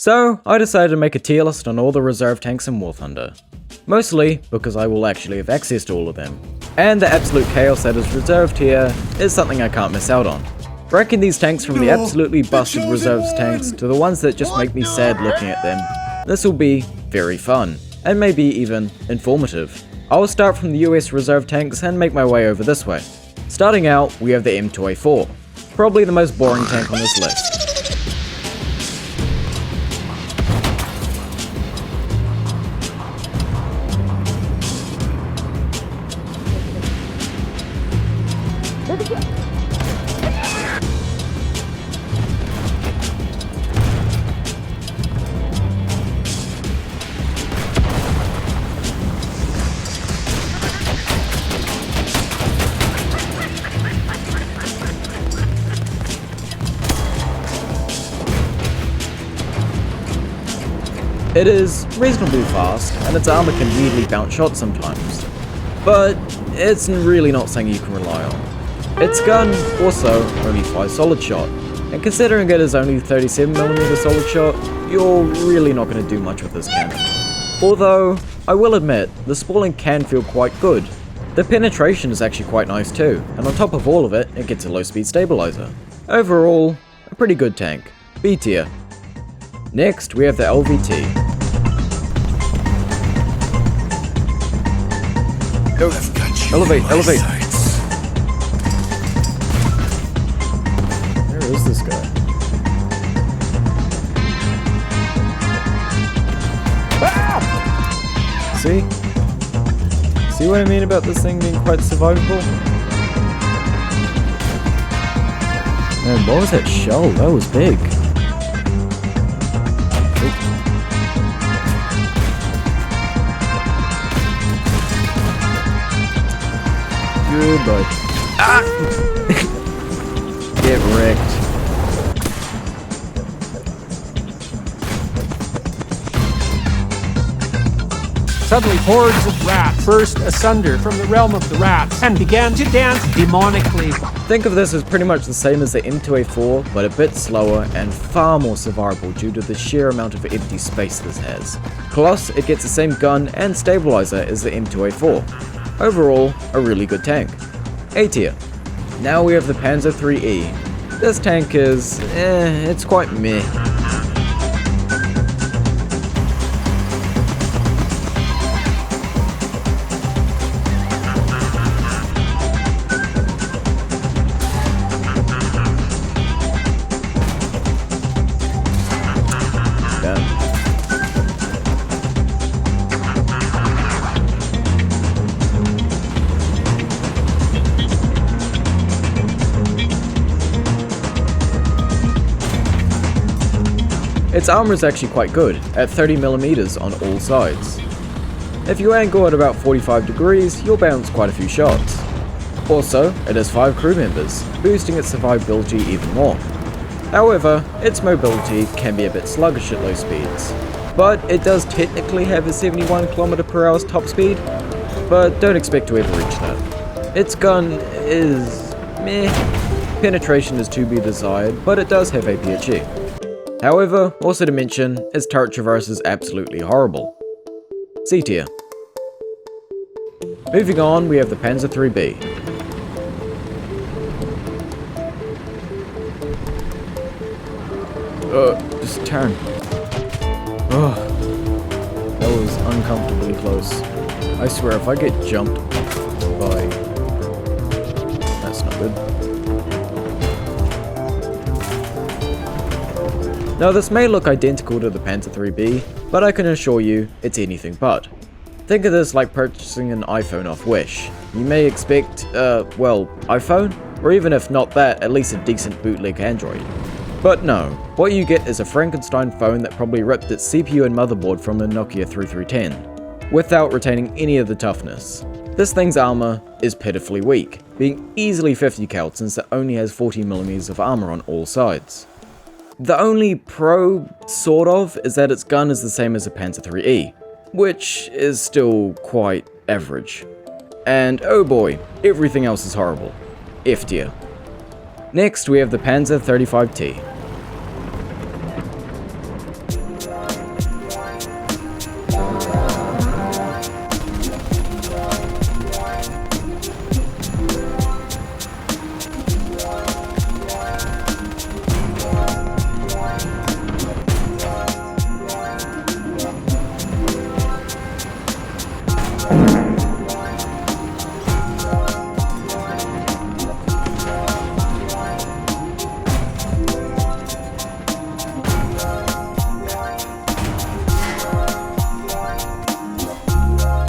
So I decided to make a tier list on all the reserve tanks in War Thunder. Mostly because I will actually have access to all of them. And the absolute chaos that is reserved here is something I can't miss out on. Ranking these tanks from the absolutely busted reserves tanks to the ones that just make me sad looking at them. This will be very fun, and maybe even informative. I will start from the US reserve tanks and make my way over this way. Starting out, we have the M2A4, probably the most boring tank on this list. It is reasonably fast, and its armor can weirdly bounce shots sometimes, but it's really not something you can rely on. Its gun also only fires solid shot, and considering it is only 37mm solid shot, you're really not going to do much with this cannon. Although, I will admit, the spalling can feel quite good. The penetration is actually quite nice too, and on top of all of it, it gets a low speed stabilizer. Overall, a pretty good tank. B tier. Next, we have the LVT. Go. Elevate, elevate. Where is this guy? Ah! See what I mean about this thing being quite survivable? Man, what was that shell? That was big. Goodbye. Ah! Get wrecked. Suddenly hordes of rats burst asunder from the realm of the rats and began to dance demonically. Think of this as pretty much the same as the M2A4, but a bit slower and far more survivable due to the sheer amount of empty space this has. Plus, it gets the same gun and stabilizer as the M2A4. Overall, a really good tank. A tier. Now we have the Panzer IIIe. This tank is, it's quite meh. Its armor is actually quite good, at 30mm on all sides. If you angle at about 45 degrees, you'll bounce quite a few shots. Also, it has 5 crew members, boosting its survivability even more. However, its mobility can be a bit sluggish at low speeds. But it does technically have a 71km/h top speed, but don't expect to ever reach that. Its gun is meh. Penetration is to be desired, but it does have APHE. However, also to mention, its turret traverse is absolutely horrible. C tier. Moving on, we have the Panzer IIIb. Just turn. Ugh. That was uncomfortably close. I swear, if I get jumped by... That's not good. Now this may look identical to the Panzer IIIb, but I can assure you, it's anything but. Think of this like purchasing an iPhone off Wish. You may expect, well, iPhone? Or even if not that, at least a decent bootleg Android. But no, what you get is a Frankenstein phone that probably ripped its CPU and motherboard from the Nokia 3310, without retaining any of the toughness. This thing's armor is pitifully weak, being easily 50 cal since it only has 40mm of armor on all sides. The only pro, sort of, is that its gun is the same as a Panzer IIIe, which is still quite average. And oh boy, everything else is horrible. F tier. Next we have the Panzer 35T.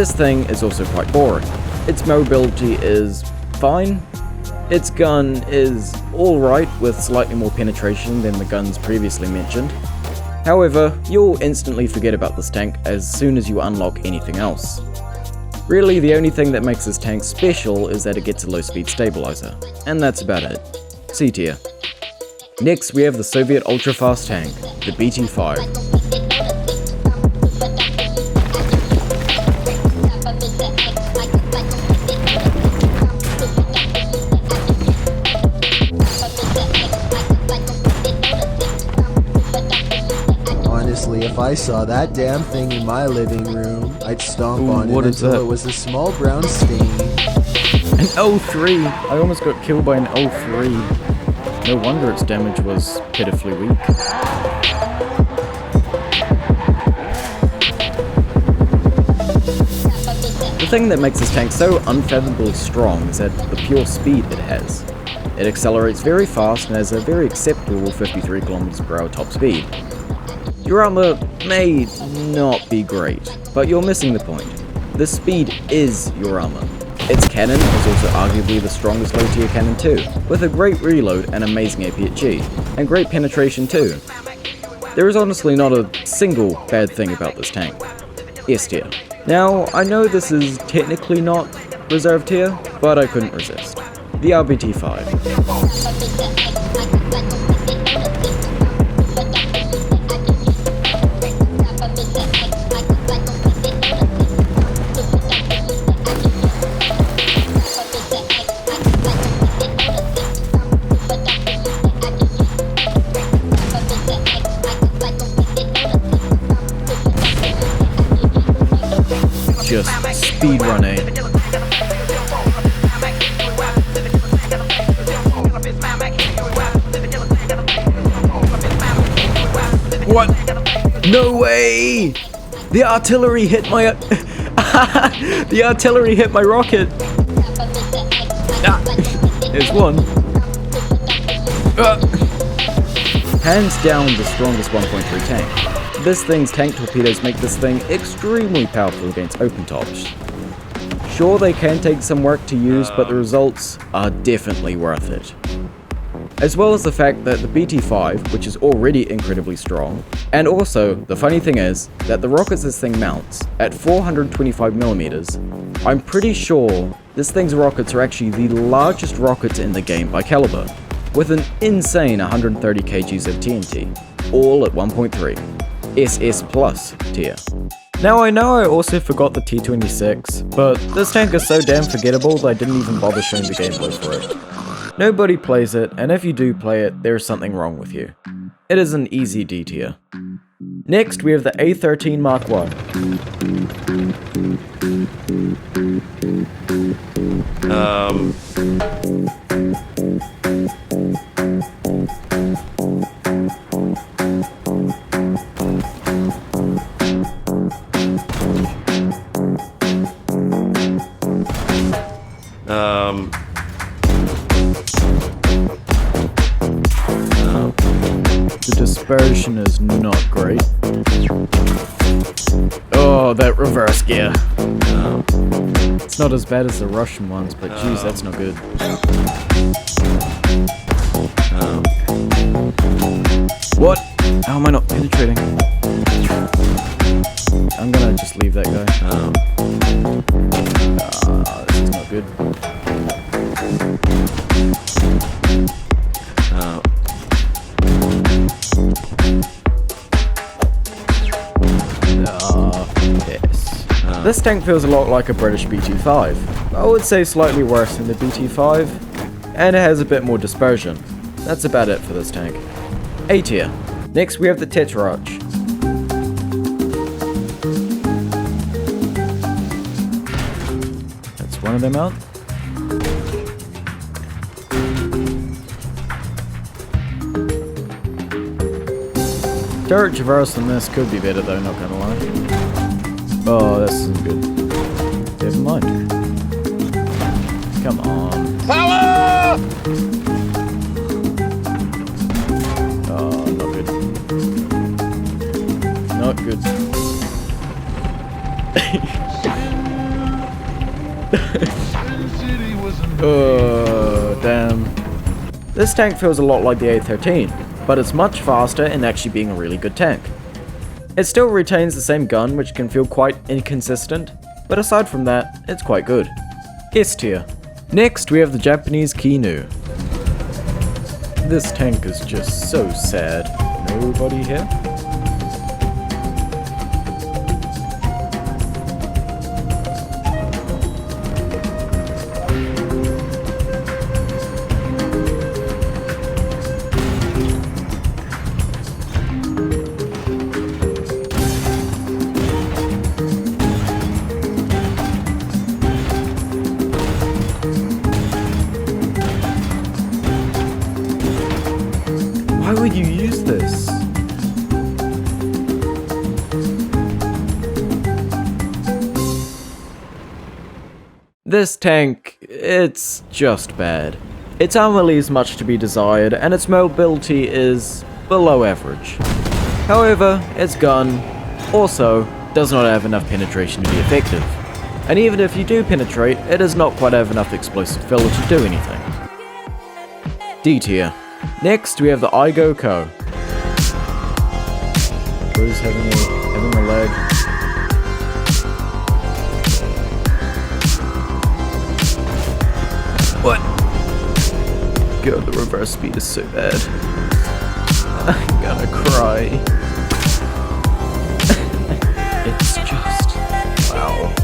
This thing is also quite boring. Its mobility is fine. Its gun is alright with slightly more penetration than the guns previously mentioned. However, you'll instantly forget about this tank as soon as you unlock anything else. Really, the only thing that makes this tank special is that it gets a low speed stabilizer, and that's about it. C tier. Next, we have the Soviet ultra-fast tank, the BT-5. Honestly, if I saw that damn thing in my living room, I'd stomp on it until it was a small brown stain. An O3! I almost got killed by an O3. No wonder its damage was pitifully weak. The thing that makes this tank so unfathomably strong is that the pure speed it has. It accelerates very fast and has a very acceptable 53 km/h top speed. Your armor may not be great, but you're missing the point. The speed is your armor. Its cannon is also arguably the strongest low tier cannon too, with a great reload and amazing APHE, and great penetration too. There is honestly not a single bad thing about this tank. S tier. Now, I know this is technically not reserve tier, but I couldn't resist. The RBT-5. Just speedrunning. What? No way! The artillery hit my the artillery hit my rocket. Ah, there's one. Hands down the strongest 1.3 tank. This thing's tank torpedoes make this thing extremely powerful against open tops. Sure, they can take some work to use, but the results are definitely worth it. As well as the fact that the BT-5, which is already incredibly strong, and also, the funny thing is, that the rockets this thing mounts, at 425mm, I'm pretty sure this thing's rockets are actually the largest rockets in the game by caliber, with an insane 130 kgs of TNT, all at 1.3. SS Plus tier. Now I know I also forgot the T-26, but this tank is so damn forgettable that I didn't even bother showing the gameplay for it. Nobody plays it, and if you do play it, there's something wrong with you. It is an easy D tier. Next, we have the A-13 Mark I. The dispersion is not great. Oh, that reverse gear. It's not as bad as the Russian ones, but geez, that's not good. What? How am I not penetrating? I'm gonna just leave that guy. This is not good. Yes. This tank feels a lot like a British BT-5. I would say slightly worse than the BT-5, and it has a bit more dispersion. That's about it for this tank. A tier. Next we have the Tetra Arch. That's one of them out. Turret traverse on this could be better though, not gonna lie. Oh, this isn't good. Never mind. Come on. Power! Oh, not good. Not good. Damn. This tank feels a lot like the A13, but it's much faster in actually being a really good tank. It still retains the same gun, which can feel quite inconsistent, but aside from that, it's quite good. S tier. Next, we have the Japanese Kinu. This tank is just so sad. Nobody here? Why would you use this? This tank, it's just bad. Its armor leaves much to be desired, and its mobility is below average. However, its gun also does not have enough penetration to be effective. And even if you do penetrate, it does not quite have enough explosive filler to do anything. D tier. Next, we have the Igoco. Bro's having a lag. What? God, the reverse speed is so bad. I'm gonna cry. It's just... wow.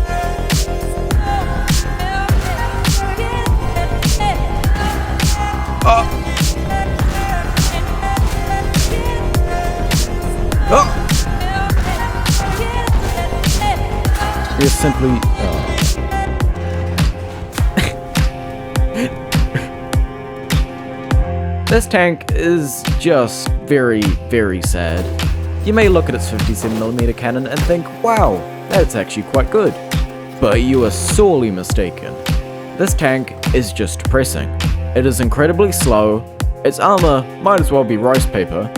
Oh! Oh! You're simply... This tank is just very, very sad. You may look at its 57mm cannon and think, wow, that's actually quite good. But you are sorely mistaken. This tank is just depressing. It is incredibly slow, its armor might as well be rice paper,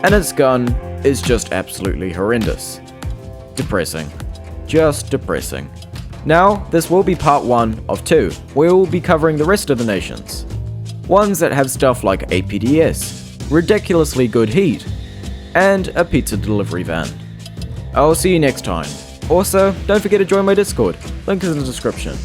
and its gun is just absolutely horrendous. Depressing. Just depressing. Now, this will be part 1 of 2, where we'll be covering the rest of the nations. Ones that have stuff like APDS, ridiculously good heat, and a pizza delivery van. I'll see you next time. Also, don't forget to join my Discord, link is in the description.